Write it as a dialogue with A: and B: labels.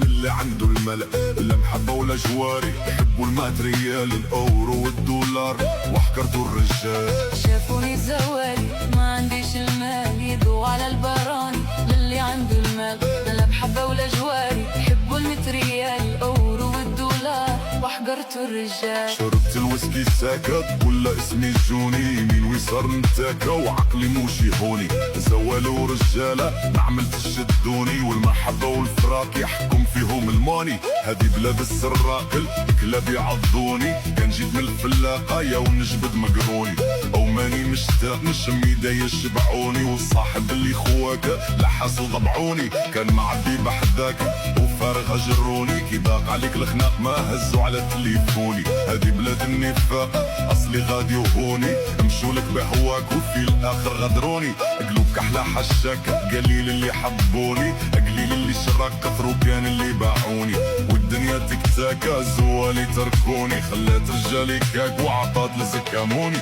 A: للي عنده المال، لا محبة ولا جواري، يحبوا الماتريال الاورو والدولار وحكرتوا الرجال.
B: شافوني زوالي ما عنديش المال، يدوا على البراني للي عنده المال، لا محبة ولا جواري، يحبوا المتريال الاورو والدولار وحقرتوا الرجال.
A: شربت الويسكي ساكت ولا اسمي جوني، يمين ويسار نتاكا وعقلي موشي هوني، زوالوا رجالة ما عملتش الدوني، والمحبة والفراق يحكم فيهم الماني. هادي بلاد السراقل كلاب يعضوني، كان جيت من الفلاقة يا ونجبد مقروني، او ماني مشتاق نشم يدي يشبعوني، والصاحب اللي خواك لحاسو ضبعوني، كان معدي بحداك وفارغ جروني، كي ضاق عليك الخناق ما هزوا على تليفوني. هادي بلاد النفاق اصلي غادي وهوني، مشولك بهواك وفي الاخر غدروني، قلوبك احلى حشاك قليل اللي حبوني، قليل اللي شراك كثروا كان اللي باعوني، والدنيا تكتاكا زوالي تركوني، خلات رجالي كاك وعطات لزكاموني.